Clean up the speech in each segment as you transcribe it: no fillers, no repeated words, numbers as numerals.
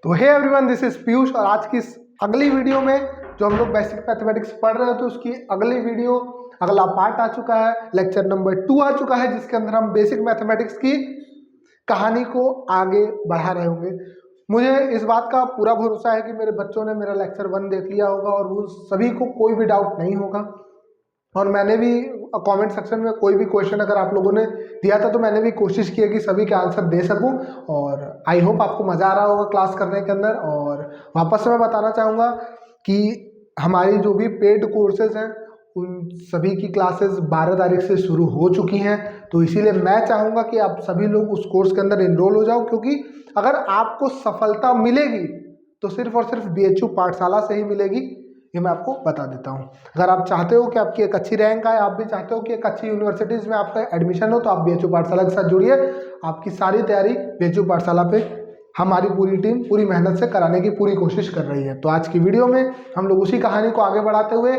तो hey everyone, this is Piyush और आज की इस अगली वीडियो में जो हम लोग बेसिक मैथमेटिक्स पढ़ रहे थे उसकी अगली वीडियो अगला पार्ट आ चुका है, लेक्चर नंबर 2 आ चुका है, जिसके अंदर हम बेसिक मैथमेटिक्स की कहानी को आगे बढ़ा रहे होंगे। मुझे इस बात का पूरा भरोसा है कि मेरे बच्चों ने मेरा लेक्चर 1 देख लिया होगा और वो सभी को कोई भी डाउट नहीं होगा। और मैंने भी कमेंट सेक्शन में कोई भी क्वेश्चन अगर आप लोगों ने दिया था तो मैंने भी कोशिश की है कि सभी के आंसर दे सकूं। और आई होप आपको मज़ा आ रहा होगा क्लास करने के अंदर। और वापस से मैं बताना चाहूँगा कि हमारी जो भी पेड कोर्सेज हैं उन सभी की क्लासेस 12 तारीख से शुरू हो चुकी हैं। तो इसीलिए मैं चाहूँगा कि आप सभी लोग उस कोर्स के अंदर इनरोल हो जाओ, क्योंकि अगर आपको सफलता मिलेगी तो सिर्फ और सिर्फ BHU पाठशाला से ही मिलेगी, ये मैं आपको बता देता हूँ। अगर आप चाहते हो कि आपकी एक अच्छी रैंक आए, आप भी चाहते हो कि एक अच्छी यूनिवर्सिटीज़ में आपका एडमिशन हो, तो आप BHU पाठशाला के साथ जुड़िए। आपकी सारी तैयारी BHU पाठशाला पे हमारी पूरी टीम पूरी मेहनत से कराने की पूरी कोशिश कर रही है। तो आज की वीडियो में हम लोग उसी कहानी को आगे बढ़ाते हुए,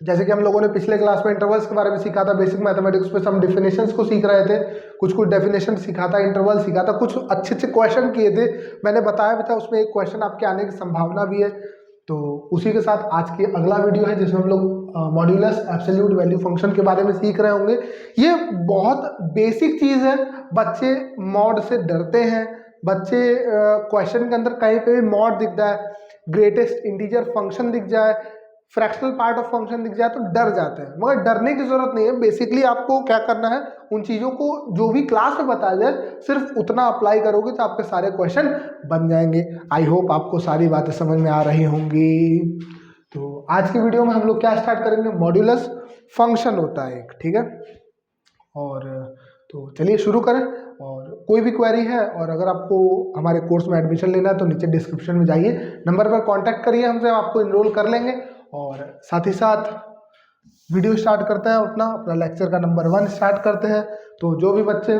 जैसे कि हम लोगों ने पिछले क्लास में इंटरवल्स के बारे में सीखा था, बेसिक मैथमेटिक्स पे हम डेफिनेशंस को सीख रहे थे, कुछ डेफिनेशन सीखा था, इंटरवल सीखा था, कुछ अच्छे अच्छे क्वेश्चन किए थे, मैंने बताया भी था उसमें एक क्वेश्चन आपके आने की संभावना भी है। तो उसी के साथ आज की अगला वीडियो है जिसमें हम लोग मॉड्यूलस एब्सोल्यूट वैल्यू फंक्शन के बारे में सीख रहे होंगे। ये बहुत बेसिक चीज़ है, बच्चे मॉड से डरते हैं, बच्चे क्वेश्चन के अंदर कहीं पे भी मॉड दिख जाए, ग्रेटेस्ट इंटीजर फंक्शन दिख जाए, फ्रैक्शनल पार्ट ऑफ फंक्शन दिख जाए तो डर जाते हैं। मगर डरने की जरूरत नहीं है। बेसिकली आपको क्या करना है, उन चीज़ों को जो भी क्लास में बताया जाए सिर्फ उतना अप्लाई करोगे तो आपके सारे क्वेश्चन बन जाएंगे। आई होप आपको सारी बातें समझ में आ रही होंगी। तो आज की वीडियो में हम लोग क्या स्टार्ट करेंगे, मॉड्यूलस फंक्शन होता है एक, ठीक है। और तो चलिए शुरू करें। और कोई भी क्वेरी है और अगर आपको हमारे कोर्स में एडमिशन लेना है तो नीचे डिस्क्रिप्शन में जाइए, नंबर पर कांटेक्ट करिए हमसे, हम आपको इनरोल कर लेंगे। और साथ ही साथ वीडियो स्टार्ट करते हैं, अपना लेक्चर का नंबर 1 स्टार्ट करते हैं। तो जो भी बच्चे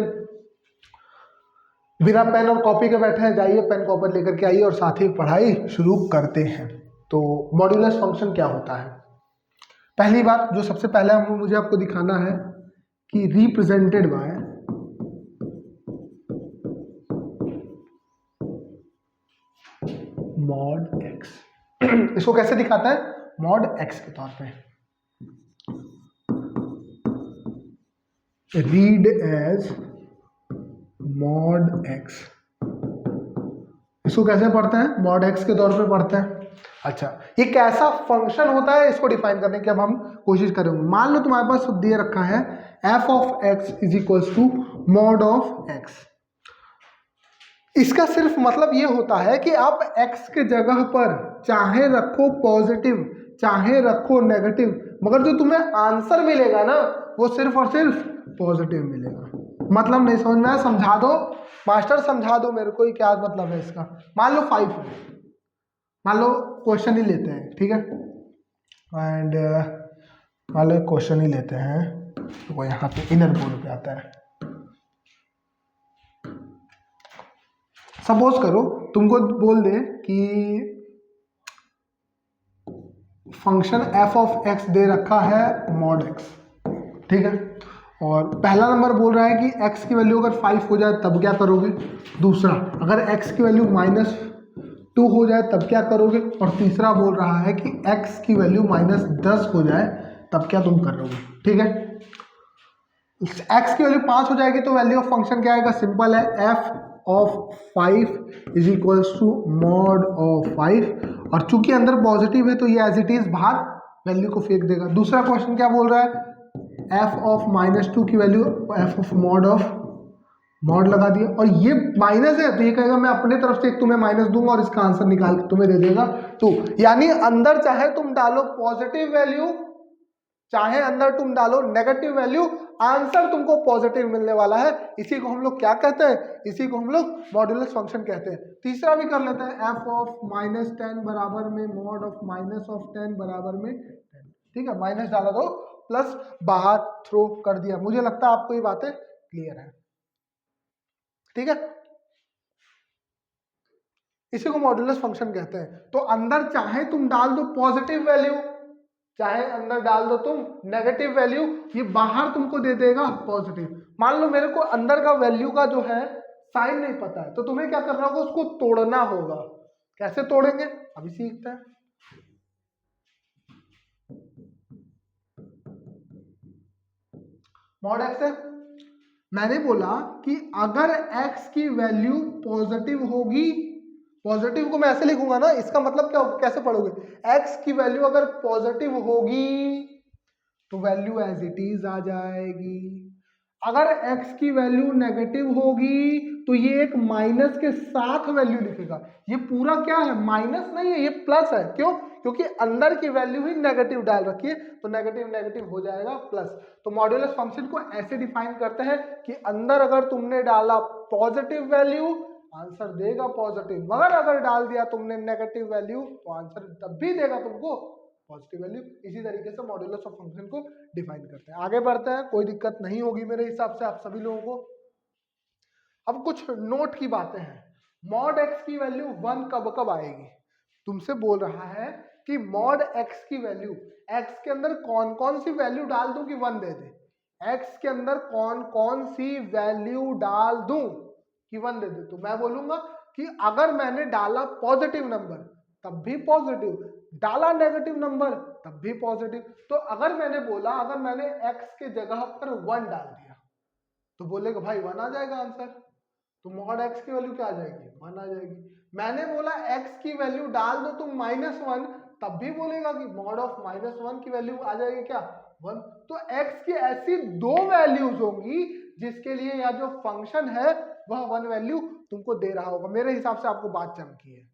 बिना पेन और कॉपी के बैठे हैं, जाइए पेन कॉपी लेकर के आइए और साथ ही पढ़ाई शुरू करते हैं। तो मॉड्यूलस फंक्शन क्या होता है, पहली बात जो सबसे पहले मुझे आपको दिखाना है कि रिप्रेजेंटेड बाय मॉड एक्स। इसको कैसे दिखाता है, मॉड एक्स के तौर पे, रीड एज मॉड एक्स। इसको कैसे पढ़ते हैं, मॉड एक्स के तौर पे पढ़ते हैं। अच्छा, ये कैसा फंक्शन होता है इसको डिफाइन करने की अब हम कोशिश करेंगे। मान लो तुम्हारे पास दिए रखा है f of x is equals to mod of x। इसका सिर्फ मतलब ये होता है कि आप x के जगह पर चाहे रखो पॉजिटिव चाहे रखो नेगेटिव, मगर जो तुम्हें आंसर मिलेगा ना वो सिर्फ और सिर्फ पॉजिटिव मिलेगा। मतलब नहीं समझ में आया, समझा दो मास्टर, समझा दो मेरे को, क्या मतलब है इसका। मान लो 5 है, मान लो क्वेश्चन ही लेते हैं, ठीक है। एंड मान लो क्वेश्चन ही लेते हैं, तो वो यहाँ पे इनर बोर्ड पे आता है। सपोज करो तुमको बोल दे कि फंक्शन f ऑफ x दे रखा है मॉड x, ठीक है। और पहला नंबर बोल रहा है कि x की वैल्यू अगर 5 हो जाए तब क्या करोगे, दूसरा अगर x की वैल्यू -2 हो जाए तब क्या करोगे, और तीसरा बोल रहा है कि x की वैल्यू -10 हो जाए तब क्या तुम करोगे, ठीक है। x की वैल्यू 5 हो जाएगी तो वैल्यू ऑफ फंक्शन क्या आएगा, सिंपल है, f of 5 is equals to mod of 5। और चूंकि अंदर पॉजिटिव है तो ये एज इट इज बाहर वैल्यू को फेंक देगा। दूसरा क्वेश्चन क्या बोल रहा है, f ऑफ -2 की वैल्यू f ऑफ मॉड लगा दिया, और ये माइनस है तो ये कहेगा मैं अपने तरफ से एक तुम्हें माइनस दूंगा और इसका आंसर निकाल के तुम्हें दे देगा। तो यानी अंदर चाहे तुम डालो पॉजिटिव वैल्यू चाहे अंदर तुम डालो नेगेटिव वैल्यू, आंसर तुमको पॉजिटिव मिलने वाला है। इसी को हम लोग क्या कहते हैं, इसी को हम लोग मॉड्यूलस फंक्शन कहते हैं। तीसरा भी कर लेते हैं, f ऑफ -10 बराबर में मॉड ऑफ -10 बराबर में 10, ठीक है। माइनस डाला तो प्लस बाहर थ्रो कर दिया। मुझे लगता है आपको ये बातें क्लियर है, ठीक है। इसी को मॉड्यूलस फंक्शन कहते हैं। तो अंदर चाहे तुम डाल दो पॉजिटिव वैल्यू चाहे अंदर डाल दो तुम नेगेटिव वैल्यू, ये बाहर तुमको दे देगा पॉजिटिव। मान लो मेरे को अंदर का वैल्यू का जो है साइन नहीं पता है तो तुम्हें क्या करना होगा, उसको तोड़ना होगा। कैसे तोड़ेंगे अभी सीखते हैं। मॉड एक्स है, मैंने बोला कि अगर x की वैल्यू पॉजिटिव होगी, पॉजिटिव को मैं ऐसे लिखूंगा ना, इसका मतलब क्या होगा, कैसे पढ़ोगे, x की वैल्यू अगर पॉजिटिव होगी तो वैल्यू एज इट इज आ जाएगी। अगर x की वैल्यू नेगेटिव होगी तो ये एक माइनस के साथ वैल्यू लिखेगा। ये पूरा क्या है, माइनस नहीं है, ये प्लस है। क्यों, क्योंकि अंदर की वैल्यू ही नेगेटिव डाल रखी है, तो नेगेटिव नेगेटिव हो जाएगा प्लस। तो मॉड्यूलस फंक्शन को ऐसे डिफाइन करते हैं कि अंदर अगर तुमने डाला पॉजिटिव वैल्यू आंसर देगा पॉजिटिव, मगर अगर डाल दिया तुमने नेगेटिव वैल्यू तो आंसर तब भी देगा तुमको पॉजिटिव वैल्यू। इसी तरीके से मॉड्यूलस ऑफ फंक्शन को डिफाइन करते हैं। आगे बढ़ते हैं, कोई दिक्कत नहीं होगी मेरे हिसाब से आप सभी लोगों को। अब कुछ नोट की बातें हैं। मॉड एक्स की वैल्यू 1 कब कब आएगी, तुमसे बोल रहा है कि मॉड एक्स की वैल्यू, एक्स के अंदर कौन कौन सी वैल्यू डाल दूं कि 1 दे दे, एक्स के अंदर कौन कौन सी वैल्यू डाल दूं कि 1 दे दे। तो मैं बोलूंगा कि अगर मैंने डाला पॉजिटिव नंबर तब भी पॉजिटिव, डाला नेगेटिव नंबर तब भी पॉजिटिव। तो अगर मैंने बोला, अगर मैंने x के जगह पर 1 डाल दिया तो बोलेगा भाई 1 आ जाएगा आंसर, तो मॉड x की वैल्यू क्या आ जाएगी, 1 आ जाएगी। मैंने बोला x की वैल्यू डाल दो तुम -1 तब भी बोलेगा कि मॉड ऑफ -1 की वैल्यू आ जाएगी क्या, 1। तो x की ऐसी 2 वैल्यूज होंगी जिसके लिए यह जो फंक्शन है वह 1 वैल्यू तुमको दे रहा होगा। मेरे हिसाब से आपको बात चमकी है,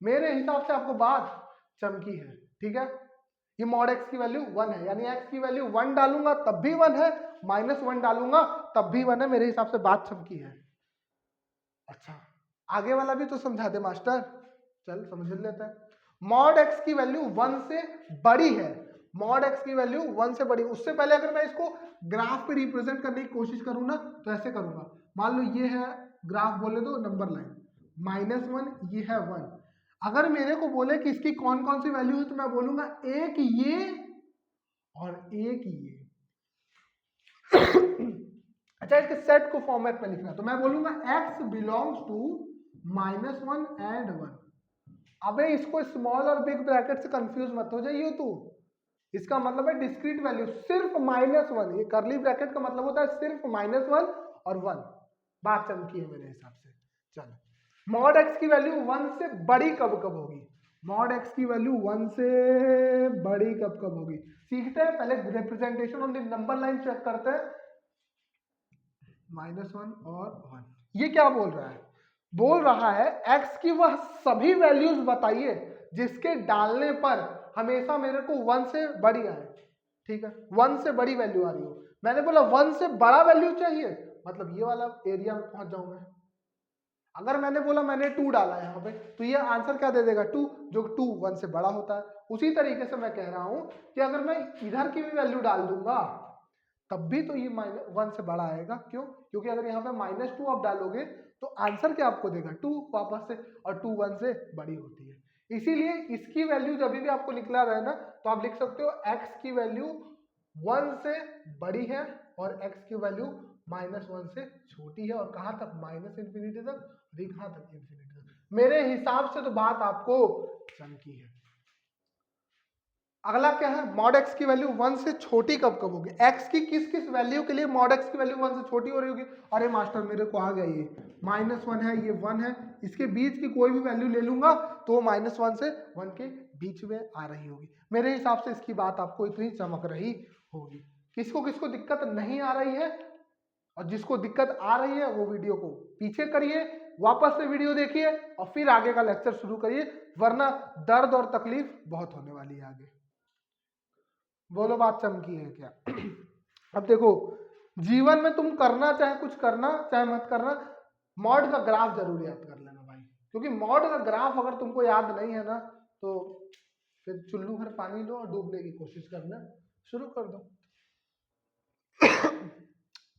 मेरे हिसाब से आपको बात चमकी है, ठीक है। ये मॉड x की वैल्यू 1 है, यानी x की वैल्यू 1 डालूंगा तब भी 1 है, -1 डालूंगा तब भी 1 है। मेरे हिसाब से बात चमकी है। अच्छा, आगे वाला भी तो समझा दे मास्टर, चल समझ लेते हैं। मॉड x की वैल्यू 1 से बड़ी है, मॉड x की वैल्यू 1 से बड़ी। उससे पहले अगर मैं इसको ग्राफ पे रिप्रेजेंट करने की कोशिश करूं ना तो ऐसे करूंगा। मान लो ये है ग्राफ, बोले तो नंबर लाइन, -1 ये है 1। अगर मेरे को बोले कि इसकी कौन कौन सी वैल्यू है तो मैं बोलूंगा एक ये और एक ये। अच्छा, इसके सेट को फॉर्मेट में लिखना, तो मैं बोलूंगा x बिलोंग्स टू -1 एंड 1। अबे इसको स्मॉल और बिग ब्रैकेट से कंफ्यूज मत हो जाइए तू, इसका मतलब है डिस्क्रीट वैल्यू सिर्फ -1। ये करली ब्रैकेट का मतलब होता है सिर्फ -1 और 1। बात चमकी है मेरे हिसाब से। चलो, मॉड x की वैल्यू 1 से बड़ी कब कब होगी, मॉड x की वैल्यू 1 से बड़ी कब कब होगी सीखते हैं। पहले representation on the number line check करते हैं। -1 और 1, ये क्या बोल रहा है, बोल रहा है x की वह सभी वैल्यूज बताइए जिसके डालने पर हमेशा मेरे को 1 से बड़ी आए। ठीक है, 1 से बड़ी वैल्यू आ रही हो। मैंने बोला 1 से बड़ा वैल्यू चाहिए, मतलब ये वाला एरिया में पहुंच जाऊं मैं। अगर मैंने बोला मैंने 2 डाला है यहाँ पे तो ये आंसर क्या दे देगा, 2, जो 2 1 से बड़ा होता है। उसी तरीके से मैं कह रहा हूं कि अगर मैं इधर की भी वैल्यू डाल दूंगा तब भी तो ये -1 से बड़ा आएगा। क्यों, क्योंकि अगर यहाँ पे -2 आप डालोगे तो आंसर क्या आपको देगा, 2 वापस से, और 2 1 से बड़ी होती है। इसीलिए इसकी वैल्यू जब भी आपको निकला रहे ना तो आप लिख सकते हो x की वैल्यू 1 से बड़ी है और x की वैल्यू -1 से छोटी है। और कहां तक, -इंफिनिटी तक, और कहां तक, इंफिनिटी तक। मेरे हिसाब से तो बात आपको चमकी है। अगला क्या है, मॉड x की वैल्यू 1 से छोटी कब कब होगी, x की किस किस वैल्यू के लिए मॉड x की वैल्यू 1 से छोटी हो रही होगी। अरे मास्टर मेरे को आ गया, ये -1 है, ये 1 है, इसके बीच की कोई भी वैल्यू ले लूंगा तो -1 से 1 के बीच में आ रही होगी। मेरे हिसाब से इसकी बात आपको इतनी चमक रही होगी। किसको किसको दिक्कत नहीं आ रही है, और जिसको दिक्कत आ रही है वो वीडियो को पीछे करिए, वापस से वीडियो देखिए और फिर आगे का लेक्चर शुरू करिए, वरना दर्द और तकलीफ बहुत होने वाली है आगे। बोलो बात चमकी है क्या। अब देखो, जीवन में तुम करना चाहे कुछ करना चाहे मत करना, मॉड का ग्राफ जरूर याद कर लेना भाई, क्योंकि मॉड का ग्राफ अगर तुमको याद नहीं है ना तो फिर चुल्लू भर पानी लो और डूबने की कोशिश करना शुरू कर दो।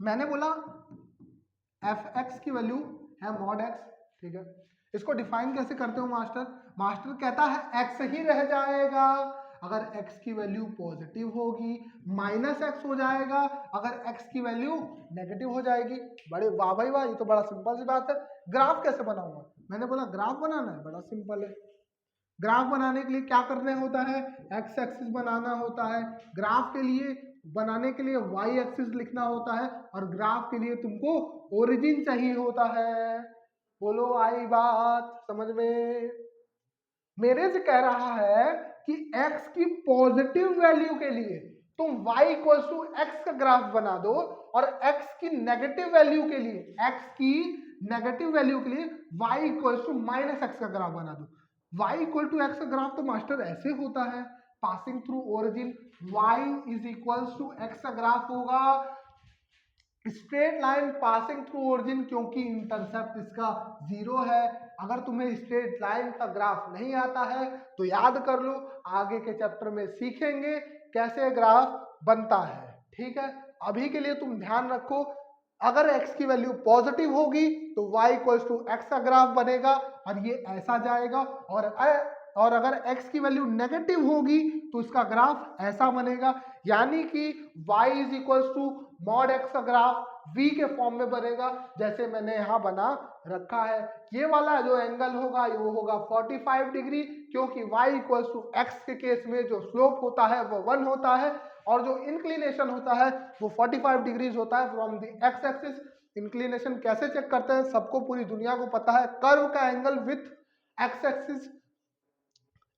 मैंने बोला f(x) की वैल्यू है मॉड x, ठीक है। इसको डिफाइन कैसे करते हो मास्टर, मास्टर कहता है x ही रह जाएगा अगर x की वैल्यू पॉजिटिव होगी माइनस एक्स हो जाएगा, अगर x की वैल्यू नेगेटिव हो जाएगी। बड़े वाह भाई वाह, ये तो बड़ा सिंपल सी बात है। ग्राफ कैसे बनाऊंगा? मैंने बोला ग्राफ बनाना है, बड़ा सिंपल है। ग्राफ बनाने के लिए क्या करना होता है? एक्स एक्सिस बनाना होता है। ग्राफ के लिए बनाने के लिए वाई एक्सिस लिखना होता है, और ग्राफ के लिए तुमको ओरिजिन चाहिए होता है। बोलो आई बात समझ में? मेरे से कह रहा है कि x की पॉजिटिव वैल्यू के लिए तुम y इक्वल टू एक्स का ग्राफ बना दो, और x की नेगेटिव वैल्यू के लिए y equal to minus x का ग्राफ बना दो। y इक्वल टू एक्स का ग्राफ तो मास्टर ऐसे होता है, passing through origin y is equal to x का ग्राफ होगा straight line passing through origin, क्योंकि इंटरसेप्ट इसका 0 है। अगर तुम्हें स्ट्रेट लाइन का ग्राफ नहीं आता है तो याद कर लो, आगे के चैप्टर में सीखेंगे कैसे ग्राफ बनता है। ठीक है, अभी के लिए तुम ध्यान रखो, अगर x की वैल्यू पॉजिटिव होगी तो y इक्वल्स टू एक्स का ग्राफ बनेगा और ये ऐसा जाएगा, और अगर x की वैल्यू नेगेटिव होगी तो इसका ग्राफ ऐसा बनेगा, यानी कि y is equals to mod x का ग्राफ v के फॉर्म में बनेगा, जैसे मैंने यहाँ बना रखा है। ये वाला जो एंगल होगा वो होगा 45 डिग्री, क्योंकि y इक्वल्स टू एक्स के केस में जो स्लोप होता है वो 1 होता है, और जो इंक्लिनेशन होता है वो 45 डिग्रीज होता है from the x axis. Inclination कैसे चेक करते हैं सबको पूरी दुनिया को पता है, कर्व का angle with x axis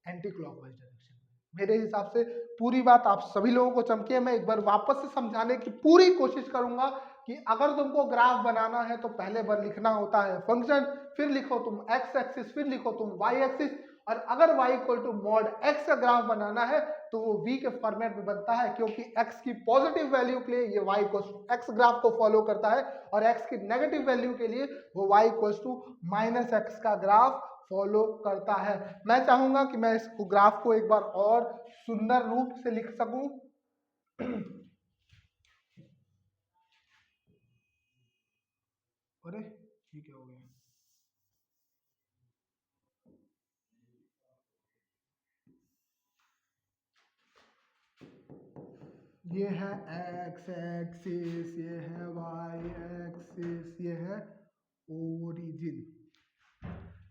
anti clockwise direction. मेरे हिसाब से पूरी बात आप सभी लोगों को चमकी है। मैं एक बार वापस से समझाने की पूरी कोशिश करूंगा कि अगर तुमको ग्राफ बनाना है तो पहले बार लिखना होता है फंक्शन, फिर लिखो तुम एक्स एक्सिस, फिर लिखो तुम वाई एक्सिस, और अगर y equal to mod x का ग्राफ बनाना है तो वो v के फॉर्मेट में बनता है, क्योंकि x की पॉजिटिव वैल्यू के लिए ये y equal to x graph को फॉलो करता है, और x की नेगेटिव वैल्यू के लिए वो y equal to minus x का ग्राफ फॉलो करता है। मैं चाहूंगा कि मैं इस ग्राफ को एक बार और सुंदर रूप से लिख सकूं। अरे ये क्या हो गया? ये है x एक्सिस, ये है y एक्सिस, ये है ओरिजिन।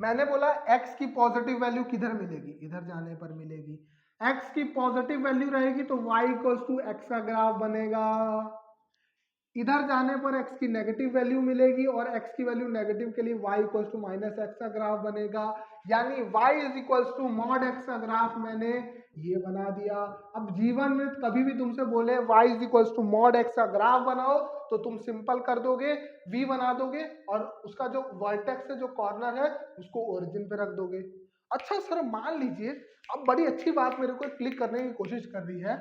मैंने बोला x की पॉजिटिव वैल्यू किधर मिलेगी? इधर जाने पर मिलेगी। x की पॉजिटिव वैल्यू रहेगी तो y इक्वल्स टू एक्स का ग्राफ बनेगा। इधर जाने पर x की नेगेटिव वैल्यू मिलेगी, और x की वैल्यू नेगेटिव के लिए y equals to minus x का ग्राफ बनेगा, यानी y is equals to mod x का ग्राफ मैंने ये बना दिया। अब जीवन में कभी भी तुमसे बोले y is equals to mod x का ग्राफ बनाओ तो तुम सिंपल कर दोगे, v बना दोगे, और उसका जो वर्टेक्स है जो कॉर्नर है उसको ओरिजिन पे रख दोगे। अच्छा सर मान लीजिए, अब बड़ी अच्छी बात मेरे को क्लिक करने की कोशिश कर रही है,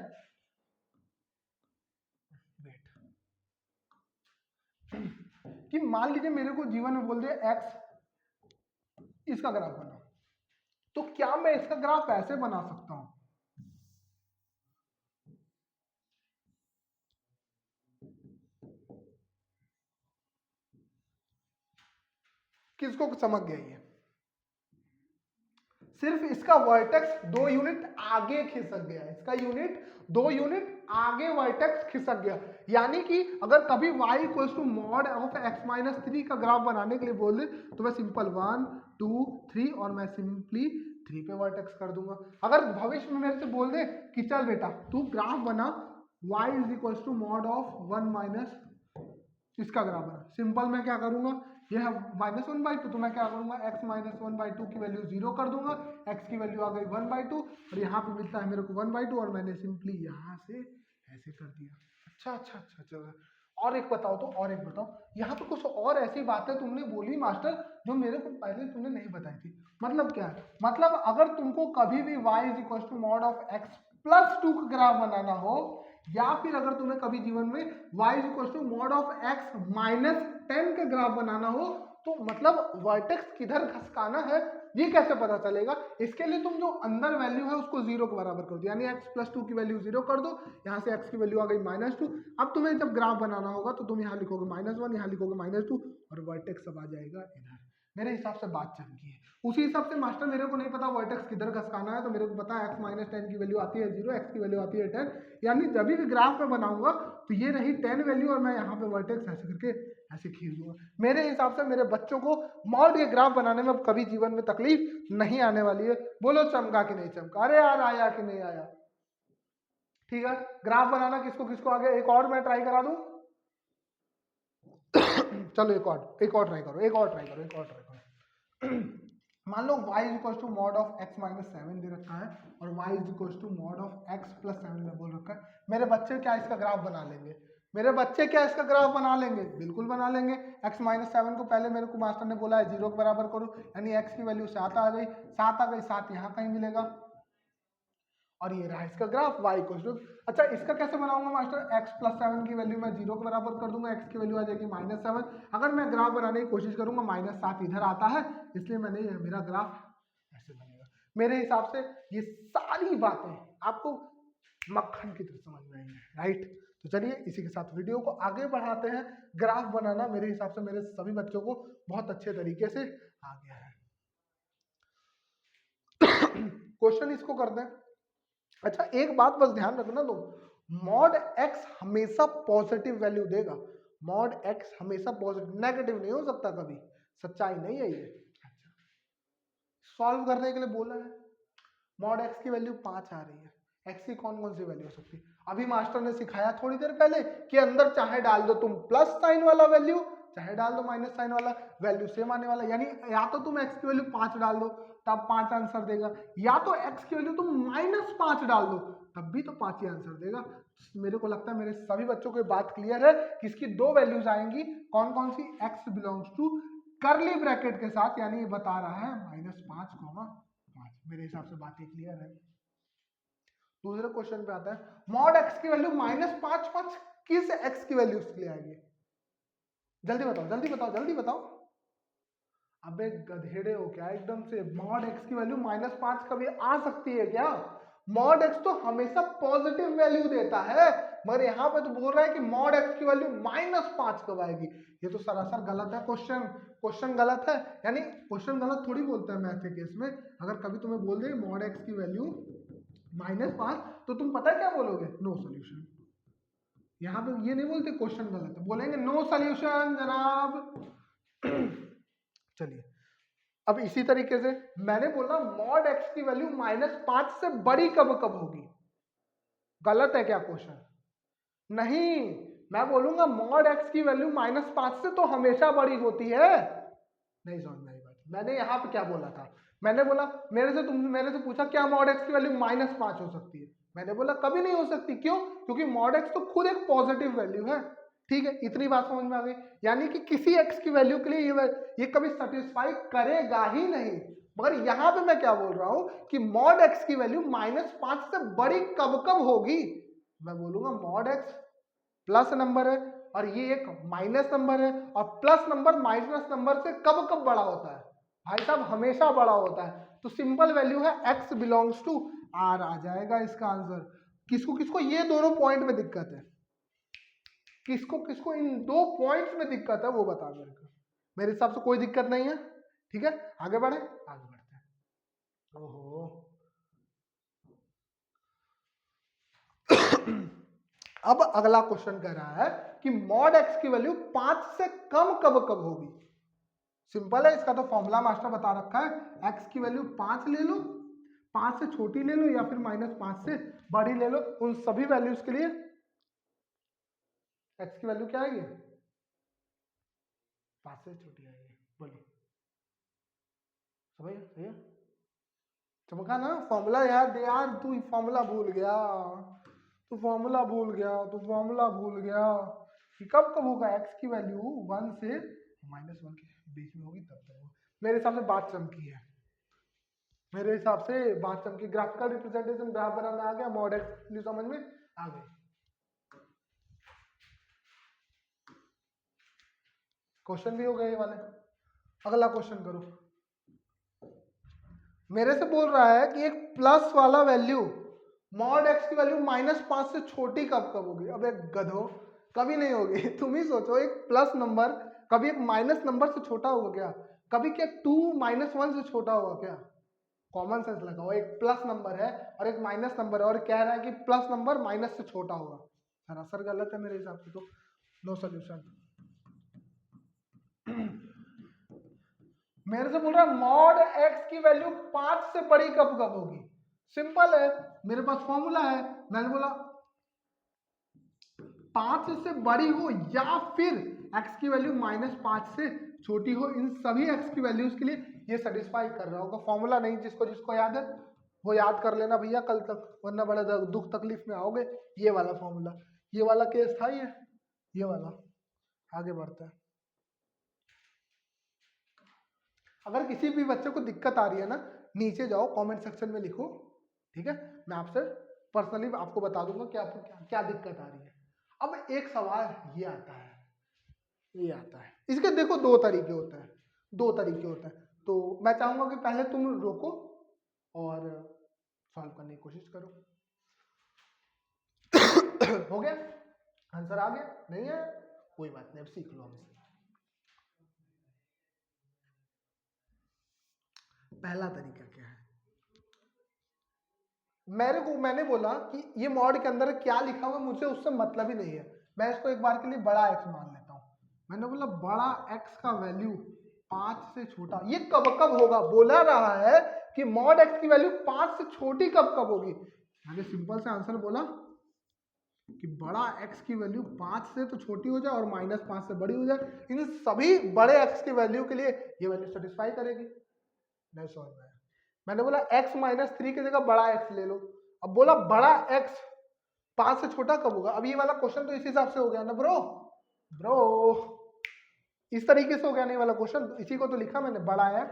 कि मान लीजिए मेरे को जीवन में बोल दिया x इसका ग्राफ बना, तो क्या मैं इसका ग्राफ ऐसे बना सकता हूं? किसको समझ गया? ये सिर्फ इसका वर्टेक्स 2 यूनिट आगे खिसक गया, इसका यूनिट 2 यूनिट आगे वर्टेक्स खिसक गया, यानी कि अगर कभी y equals to mod of x minus 3 का ग्राफ बनाने के लिए बोल दे तो मैं सिंपल 1 2 3 और मैं सिंपली 3 पे वर्टेक्स कर दूंगा। अगर भविष्य में मेरे से बोल दे कि चल बेटा तू ग्राफ बना y is equals to mod of 1 minus इसका ग्राफ बना, सिंपल मैं क्या करूंगा, ये है -1/2, तो मैं क्या करूंगा x माइनस 1/2 की वैल्यू 0 कर दूंगा, x की वैल्यू आ गई 1/2, और यहाँ पे मिलता है मेरे को 1/2, और मैंने सिंपली यहाँ से ऐसे कर दिया। अच्छा चलो, और एक बताओ, तो और एक बताओ, यहाँ पे कुछ और ऐसी बातें तुमने बोली मास्टर जो मेरे को पहले तुमने नहीं बताई थी। मतलब क्या है? मतलब अगर तुमको कभी भी y is equal to mod of x plus 2 का ग्राफ बनाना हो, या फिर अगर तुम्हें कभी जीवन में y is equal to mod of x minus 10 का ग्राफ बनाना हो, तो मतलब वर्टेक्स किधर खसकाना है ये कैसे पता चलेगा? इसके लिए तुम जो अंदर वैल्यू है उसको 0 के बराबर कर दो, यानी x प्लस 2 की वैल्यू 0 कर दो, यहाँ से x की वैल्यू आ गई -2। अब तुम्हें जब ग्राफ बनाना होगा तो तुम यहाँ लिखोगे -1, यहाँ लिखोगे -2, और वर्टेक्स सब आ जाएगा इधर। मेरे हिसाब से बात चमकी है। उसी हिसाब से मास्टर मेरे को नहीं पता वर्टेक्स किधर खसकाना है, तो मेरे को पता है x माइनस 10 की वैल्यू आती है 0, x की वैल्यू आती है 10, यानी जब भी ग्राफ में बनाऊंगा तो ये रही 10 वैल्यू और मैं यहाँ पे वर्टेक्स ऐसे करके ऐसे खींच दूंगा। मेरे हिसाब से मेरे बच्चों को मॉड के ग्राफ बनाने में अब कभी जीवन में तकलीफ नहीं आने वाली है। बोलो चमका कि नहीं चमका? अरे यार आया कि नहीं आया? ठीक है, ग्राफ बनाना किसको किसको आगे, एक और मैं ट्राई करा दूं। चलो एक और ट्राई करो, एक और ट्राई करो। मान लो y equal to mod of x minus 7 दे रखा है और y equal to mod of x plus 7 में बोल रखा है। मेरे बच्चे क्या इसका ग्राफ बना लेंगे? मेरे बच्चे क्या इसका ग्राफ बना लेंगे? बिल्कुल बना लेंगे। x माइनस 7 को पहले मेरे को मास्टर ने बोला है 0 के बराबर करो, यानी x की वैल्यू 7 आ गई, 7 आ गई, 7 यहाँ कहीं मिलेगा और ये रहा इसका ग्राफ y इक्वल टू। अच्छा इसका कैसे बनाऊंगा मास्टर? x प्लस 7 की वैल्यू मैं 0 के बराबर कर दूंगा, x की वैल्यू आ जाएगी माइनस 7। अगर मैं ग्राफ बनाने की कोशिश करूंगा माइनस 7 इधर आता है, इसलिए मैंने मेरा ग्राफ ऐसे बनेगा। मेरे हिसाब से ये सारी बातें आपको मक्खन की तरह समझ में आएंगी, राइट? तो चलिए इसी के साथ वीडियो को आगे बढ़ाते हैं। ग्राफ बनाना मेरे हिसाब से मेरे सभी बच्चों को बहुत अच्छे तरीके से आ गया है। क्वेश्चन इसको करते हैं। अच्छा एक बात बस ध्यान रखना, तो मॉड x हमेशा पॉजिटिव वैल्यू देगा। मॉड x हमेशा पॉजिटिव, नेगेटिव नहीं हो सकता कभी, सच्चाई नहीं है ये। अच्छा सॉल्व करने के लिए बोला है, मॉड x की वैल्यू 5 आ रही है, x की कौन कौन सी वैल्यू हो सकती है? अभी मास्टर ने सिखाया थोड़ी देर पहले कि अंदर चाहे डाल दो तुम प्लस साइन वाला वैल्यू, चाहे डाल दो माइनस साइन वाला, वैल्यू सेम आने वाला। यानी या तो तुम x की वैल्यू 5 डाल दो तब 5 आंसर देगा, या तो x की वैल्यू तुम माइनस 5 डाल दो तब भी तो 5 ही आंसर देगा। मेरे को लगता है मेरे सभी बच्चों को बात क्लियर है कि इसकी दो वैल्यूज आएंगी, कौन कौन सी? x belongs to curly bracket के साथ, यानी ये बता रहा है -5, मेरे हिसाब से बात क्लियर है। दूसरे क्वेश्चन पे आता है, मॉड x की वैल्यू -5 किस x की वैल्यू के लिए आएगी? जल्दी बताओ जल्दी बताओ जल्दी बताओ। अबे गधेड़े हो क्या एकदम से? मॉड x की वैल्यू -5 कभी आ सकती है क्या? मॉड x तो हमेशा पॉजिटिव वैल्यू देता है, मगर यहाँ पे तो बोल रहा है कि मॉड x की वैल्यू -5 कब आएगी? ये तो सरासर गलत है क्वेश्चन गलत है। यानी क्वेश्चन गलत थोड़ी बोलता है मैथ के केस में। अगर कभी तुम्हें बोल दे मॉड x की वैल्यू -5 तो तुम पता है क्या बोलोगे? No solution. यहाँ पे ये नहीं बोलते क्वेश्चन गलत है, बोलेंगे नो सोल्यूशन जनाब। चलिए अब इसी तरीके से मैंने बोला मॉड x की वैल्यू -5 से बड़ी कब कब होगी? गलत है क्या क्वेश्चन? नहीं, मैं बोलूंगा मॉड x की वैल्यू -5 से तो हमेशा बड़ी होती है। नहीं समझ में आई बात? मैंने यहाँ पे क्या बोला था? मैंने बोला मेरे से पूछा क्या मॉड x की वैल्यू -5 हो सकती है? मैंने बोला कभी नहीं हो सकती। क्यों? क्योंकि मॉड x तो खुद एक पॉजिटिव वैल्यू है। ठीक है, इतनी बात समझ में आ गई। यानी कि किसी x की वैल्यू के लिए ये कभी सेटिस्फाई करेगा ही नहीं। मगर यहाँ पे मैं क्या बोल रहा हूं कि मॉड x की वैल्यू -5 से बड़ी कब कब होगी? मैं बोलूंगा मॉड x प्लस नंबर है और ये एक माइनस नंबर है, और प्लस नंबर माइनस नंबर से कब कब बड़ा होता है? भाई साहब हमेशा बड़ा होता है। तो सिंपल वैल्यू है x बिलोंग्स टू r आ जाएगा इसका आंसर। किसको किसको ये दोनों पॉइंट में दिक्कत है? किसको किसको इन दो पॉइंट्स में दिक्कत है वो बता मेरे को। मेरे हिसाब से कोई दिक्कत नहीं है। ठीक है, आगे बढ़े, आगे बढ़ते हैं। ओहो अब अगला क्वेश्चन कह रहा है कि मॉड x की वैल्यू 5 से कम कब कब होगी? सिंपल है, इसका तो फॉर्मूला मास्टर बता रखा है। x की वैल्यू 5 ले लो, 5 से छोटी ले लो या फिर -5 से बड़ी ले लो। उन सभी वैल्यूज के लिए x की वैल्यू क्या आएगी? 5 से छोटी आएगी। बोलिए समझ सही है? चमका ना फॉर्मूला यार तू फॉर्मूला भूल गया, तू फॉर्मूला भूल गया कि कब कब होगा x की वैल्यू 1 से -1 के बीच में होगी तब होगा। मेरे हिसाब से बात चमकी है, मेरे हिसाब से बात चमकी। ग्राफिकल रिप्रेजेंटेशन ग्राफ बनाना आ गया, मॉड x समझ में आ गई। क्वेश्चन भी हो गए ये वाले। अगला क्वेश्चन करो। मेरे से बोल रहा है कि एक प्लस वाला वैल्यू मॉड x की वैल्यू -5 से छोटी कब कब होगी? अब एक गधो, कभी नहीं होगी। तुम ही सोचो, एक प्लस नंबर कभी एक माइनस नंबर से छोटा होगा क्या? कभी क्या 2 -1 से छोटा होगा क्या? कॉमन सेंस लगाओ, एक प्लस नंबर है और एक माइनस नंबर है और कह रहा है कि प्लस नंबर माइनस से छोटा होगा, सरासर गलत है मेरे हिसाब से, तो नो सोल्यूशन। मेरे से बोल रहा है मॉड एक्स की वैल्यू 5 से बड़ी कब कब होगी? सिंपल है, मेरे पास फॉर्मूला है, मैंने बोला 5 से बड़ी हो या फिर x की वैल्यू -5 से छोटी हो, इन सभी x की वैल्यूज के लिए ये सेटिस्फाई कर रहा होगा। फॉर्मूला नहीं, जिसको जिसको याद है वो याद कर लेना भैया कल तक, वरना बड़ा दुख तकलीफ में आओगे। ये वाला फॉर्मूला, ये वाला केस था, ये वाला। आगे बढ़ता है। अगर किसी भी बच्चे को दिक्कत आ रही है ना, नीचे जाओ कमेंट सेक्शन में लिखो, ठीक है, मैं आपसे पर्सनली आपको बता दूंगा कि आपको क्या दिक्कत आ रही है। अब एक सवाल ये आता है, इसके देखो दो तरीके होते हैं, तो मैं चाहूंगा कि पहले तुम रोको और सॉल्व करने की कोशिश करो। हो गया? आंसर आ गया? नहीं है कोई बात नहीं, अब सीख लो हमसे। पहला तरीका क्या है? मैंने बोला कि ये मॉड के अंदर क्या लिखा हुआ मुझे उससे मतलब ही नहीं है, मैं इसको एक बार के लिए बड़ा एक्स मान लेता हूं। मैंने बोला बड़ा एक्स का वैल्यू 5 से छोटा, ये कब कब होगा? बोला रहा है कि मॉड एक्स की वैल्यू 5 से छोटी कब कब होगी। मैंने सिंपल से आंसर बोला कि बड़ा एक्स की वैल्यू 5 से तो छोटी हो जाए और -5 से बड़ी हो जाए, इन सभी बड़े एक्स की वैल्यू के लिए ये वैल्यू सेटिस्फाई करेगी। नहीं समझ में आया? मैंने बोला x -3 की जगह बड़ा x ले लो। अब बोला बड़ा x 5 से छोटा कब होगा? अब ये वाला क्वेश्चन तो इस हिसाब से हो गया ना ब्रो, इस तरीके से हो गया नहीं वाला क्वेश्चन, इसी को तो लिखा मैंने, बड़ा x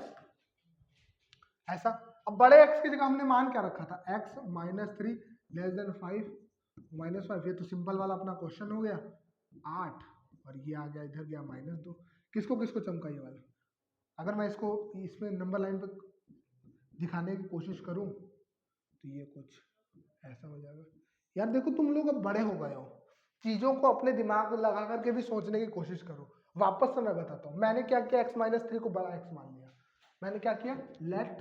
ऐसा। अब बड़े x की जगह हमने मान क्या रखा था? x -3 <5 -5, ये तो सिंपल वाला अपना क्वेश्चन हो गया 8, और ये आ गया इधर गया -2। किसको किसको चमका ये वाला? अगर मैं इसको इसमें नंबर लाइन पे दिखाने की कोशिश करूं तो ये कुछ ऐसा हो जाएगा। यार देखो तुम लोग अब बड़े हो गए हो, चीजों को अपने दिमाग में लगा करके भी सोचने की कोशिश करो। वापस से मैं बताता हूं मैंने क्या किया, x -3 को बड़ा x मान लिया। मैंने क्या किया, लेट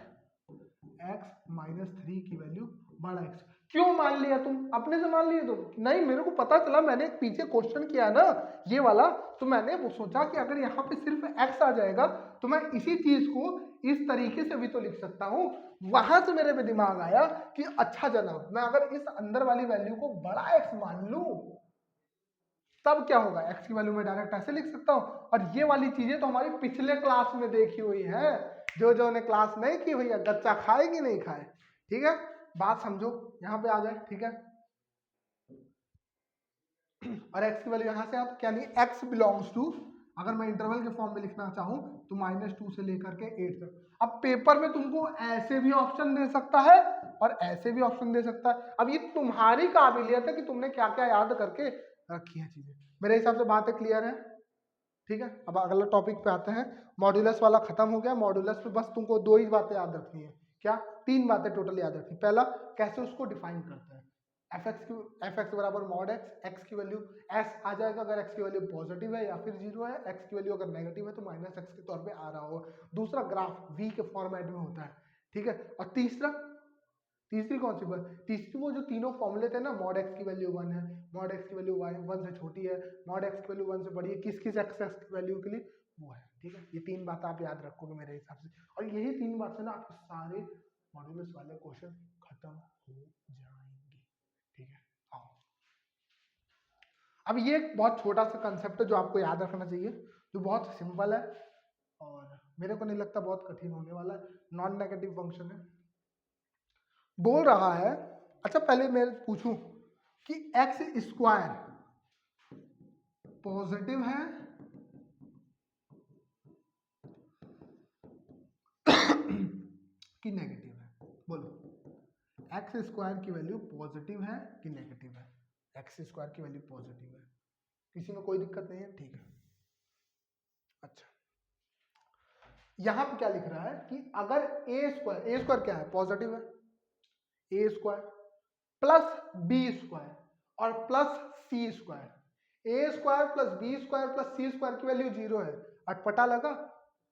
x -3 की वैल्यू बड़ा x। क्यों मान लिया? तुम अपने से मान लिए तुम? नहीं, मेरे को पता चला, मैंने पीछे क्वेश्चन किया ना ये वाला, तो मैंने वो सोचा कि अगर यहाँ पे सिर्फ x आ जाएगा तो मैं इसी चीज को इस तरीके से भी तो लिख सकता हूं। वहां से मेरे पे दिमाग आया कि अच्छा जनाब, मैं अगर इस अंदर वाली वैल्यू को बड़ा x मान लूं तब क्या होगा, x की वैल्यू में डायरेक्ट ऐसे लिख सकता हूं। और ये वाली चीजें तो हमारी पिछले क्लास में देखी हुई है, जो ने क्लास नहीं की भैया गच्चा खाए कि नहीं खाए, ठीक है, बात समझो, यहाँ पे आ गए, ठीक है। और x की वैल्यू यहाँ से आप क्या नहीं, x बिलोंग्स टू, अगर मैं इंटरवल के फॉर्म में लिखना चाहूं तो -2 से लेकर के 8 तक। अब पेपर में तुमको ऐसे भी ऑप्शन दे सकता है और ऐसे भी ऑप्शन दे सकता है। अब ये तुम्हारी काबिलियत है कि तुमने क्या क्या याद करके रखी है चीजें। मेरे हिसाब से बातें क्लियर है, ठीक है। अब अगला टॉपिक पे आते हैं। मॉड्यूलस वाला खत्म हो गया। मॉड्यूलस में बस तुमको 2 ही बातें याद रखनी है, क्या? 3 बातें टोटल याद रखनी। पहला, कैसे उसको डिफाइन करते हैं, एफ एक्स बराबर मॉड एक्स, एक्स की वैल्यू एस आ जाएगा अगर एक्स की वैल्यू पॉजिटिव है या फिर 0 है, एक्स की वैल्यू अगर नेगेटिव है तो -x के तौर पे आ रहा होगा। दूसरा, ग्राफ वी के फॉर्मेट में होता है, ठीक है। और तीसरी कौन सी बात? तीसरी वो जो तीनों फॉर्मूले थे ना, मॉड एक्स की वैल्यू 1 है, मॉड एक्स की वैल्यू 1 से छोटी है, मॉड एक्स की वैल्यू 1 से बड़ी है, किस किस एक्स की वैल्यू के लिए वो है, ठीक है। ये 3 बात आप याद रखोगे मेरे हिसाब से, और यही 3 बात से ना आपके सारे मॉड्यूलस वाले क्वेश्चन खत्म हो जाएंगे, ठीक है। आओ, अब ये एक बहुत छोटा सा कंसेप्ट है जो आपको याद रखना चाहिए, जो बहुत सिंपल है और मेरे को नहीं लगता बहुत कठिन होने वाला है। नॉन नेगेटिव फंक्शन है, बोल रहा है। अच्छा पहले मैं पूछूं कि एक्स स्क्वायर पॉजिटिव है कि नेगेटिव है? बोलो, एक्स स्क्वायर की वैल्यू पॉजिटिव है कि नेगेटिव है? एक्स स्क्वायर की वैल्यू पॉजिटिव है, किसी में कोई दिक्कत नहीं है, ठीक है। अच्छा, यहां पे क्या लिख रहा है कि अगर ए स्क्वायर क्या है, पॉजिटिव है, a square plus b square और plus c square, a square plus b square plus c square की वैल्यू 0 है। अटपटा लगा?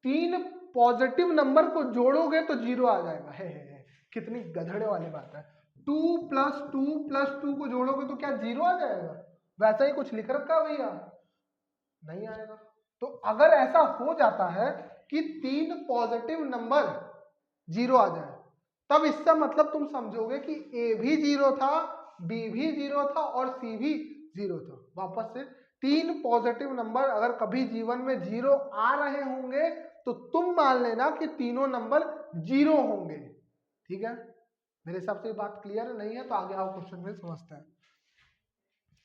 3 पॉजिटिव नंबर को जोड़ोगे तो 0 आ जाएगा। है। कितनी गधड़े वाली बात है। 2 + 2 + 2 को जोड़ोगे तो क्या 0 आ जाएगा? वैसा ही कुछ लिख रखा है भैया, नहीं आएगा। तो अगर ऐसा हो जाता है कि 3 पॉजिटिव नंबर 0 आ जाए, तब इसका मतलब तुम समझोगे कि A भी 0 था, B भी 0 था और C भी 0 था। वापस से 3 पॉजिटिव नंबर अगर कभी जीवन में 0 आ रहे होंगे तो तुम मान लेना कि तीनों नंबर 0 होंगे। ठीक है, मेरे हिसाब से ये बात क्लियर नहीं है, तो आगे आओ क्वेश्चन में समझते हैं।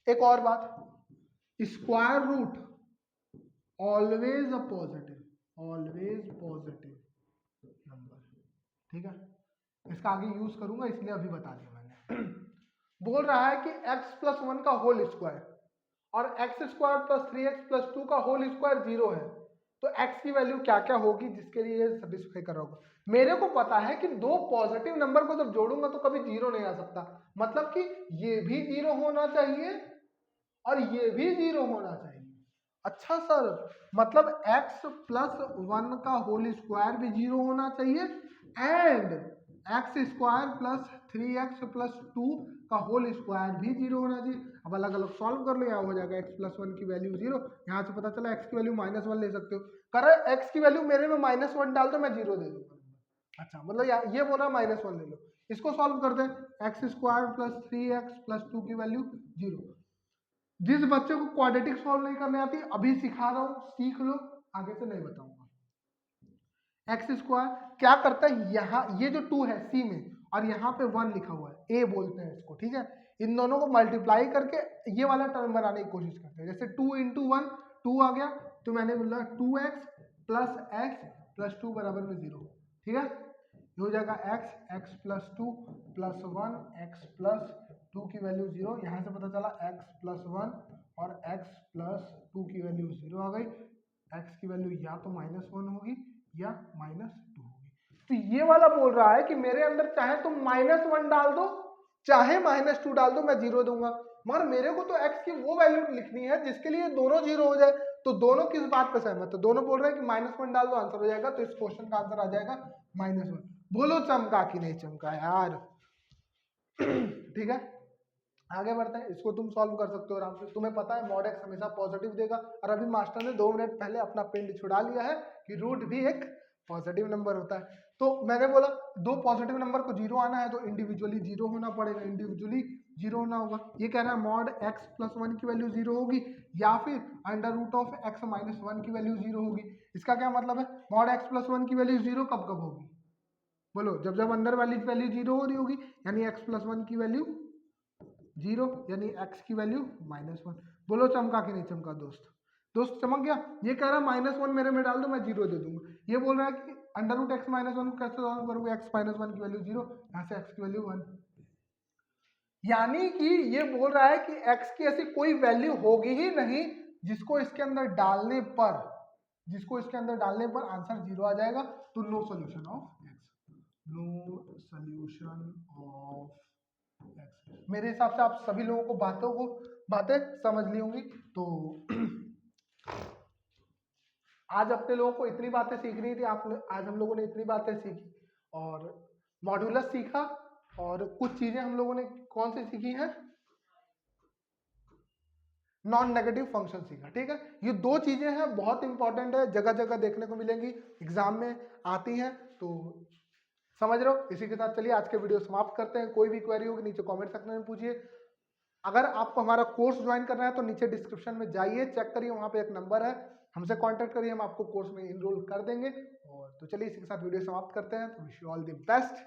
एक और बात, square root always a positive, always positive number. ठीक है, इसका आगे यूज करूंगा इसलिए अभी बता दिया मैंने। बोल रहा है कि x + 1 का होल स्क्वायर और x² + 3x + 2 का होल स्क्वायर 0 है, तो x की वैल्यू क्या क्या होगी जिसके लिए सेटिस्फाई कर रहा होगा। मेरे को पता है कि दो पॉजिटिव नंबर को जब जोड़ूंगा तो कभी 0 नहीं आ सकता, मतलब कि ये भी 0 होना चाहिए और ये भी 0 होना चाहिए। अच्छा सर, मतलब x + 1 का होल स्क्वायर भी 0 होना चाहिए एंड x² + 3x + 2 का होल स्क्वायर भी 0 होना चाहिए। अब अलग अलग सॉल्व कर लो, यहाँ हो जाएगा x + 1 की वैल्यू 0, यहाँ से पता चला x की वैल्यू -1 ले सकते हो। कर x की वैल्यू मेरे में -1 डाल दो, मैं 0 दे दूंगा। अच्छा, मतलब ये बोला -1 ले लो, इसको सॉल्व करते हैं। x² + 3x + 2 की वैल्यू 0। जिस बच्चे को क्वाड्रेटिक सॉल्व नहीं करने आती, अभी सिखा रहा हूं, सीख लो, आगे से नहीं बताऊंगा। x² क्या करता है, यहाँ ये जो 2 है C में और यहाँ पे 1 लिखा हुआ है, A बोलते हैं इसको। ठीक है, इन दोनों को मल्टीप्लाई करके ये वाला टर्म बनाने की कोशिश करते हैं। जैसे 2 × 1 2 आ गया, तो मैंने बोला 2x + x + 2 = 0। ठीक है, ये हो जाएगा x + 2 + 1 x + 2 की वैल्यू 0। यहाँ से पता चला x + 1 और x + 2 की वैल्यू 0 आ गई। x की वैल्यू या तो -1 होगी या -2 होगी। तो ये वाला बोल रहा है कि मेरे अंदर चाहे तुम -1 डाल दो चाहे -2 डाल दो, मैं 0 दूंगा, मगर मेरे को तो x की वो वैल्यू लिखनी है जिसके लिए दोनों 0 हो जाए। तो दोनों किस बात पे सहमत है? दोनों बोल रहे हैं कि -1 डाल दो, आंसर हो जाएगा। तो इस क्वेश्चन का आंसर आ जाएगा -1। बोलो चमका कि नहीं चमका यार? ठीक है, आगे बढ़ते हैं। इसको तुम सॉल्व कर सकते हो आराम से, तुम्हें पता है mod x हमेशा पॉजिटिव देगा। और अभी मास्टर ने 2 मिनट पहले अपना पिंड छुड़ा लिया है कि रूट भी एक पॉजिटिव नंबर होता है। तो मैंने बोला दो पॉजिटिव नंबर को 0 आना है तो इंडिविजुअली 0 होना पड़ेगा, इंडिविजुअली 0 होना होगा। ये कह रहा है mod x + 1 की वैल्यू 0 होगी या फिर √x - 1 की वैल्यू 0 होगी। इसका क्या मतलब है? mod x + 1 की वैल्यू 0 कब कब होगी? बोलो, जब जब अंदर वाली वैल्यू 0 हो रही होगी, यानी x + 1 की वैल्यू 0, यानी x की वैल्यू -1। बोलो चमका कि नहीं चमका दोस्त चमक गया? ये कह रहा है -1 मेरे में डाल दो, मैं 0 दे दूंगा। ये बोल रहा है कि √x - 1 को कैसे सॉल्व करोगे? x - 1 की वैल्यू 0, यहाँ से x की वैल्यू 1। यानी कि ये बोल रहा है कि x की ऐसी कोई वैल्यू होगी ही नहीं जिसको इसके अंदर डालने पर आंसर 0 आ जाएगा। तो no solution of x, no solution of x। मेरे हिसाब से आप सभी लोगों को बातें समझ ली होंगी। तो आज अपने लोगों को इतनी बातें सीखनी थी, आज हम लोगों ने इतनी बातें सीखी और मॉड्यूलस सीखा, और कुछ चीजें हम लोगों ने कौन सी सीखी हैं? नॉन नेगेटिव फंक्शन सीखा। ठीक है, ये 2 चीजें हैं, बहुत इंपॉर्टेंट है, जगह जगह देखने को मिलेंगी, एग्जाम में आती हैं, तो समझ रहे हो। इसी के साथ चलिए आज के वीडियो समाप्त करते हैं। कोई भी क्वेरी होगी नीचे कमेंट सेक्शन में पूछिए। अगर आपको हमारा कोर्स ज्वाइन करना है तो नीचे डिस्क्रिप्शन में जाइए, चेक करिए, वहां पे एक नंबर है, हमसे कांटेक्ट करिए, हम आपको कोर्स में इनरोल कर देंगे। और तो चलिए इसी के साथ वीडियो समाप्त करते हैं। तो wish you all the best.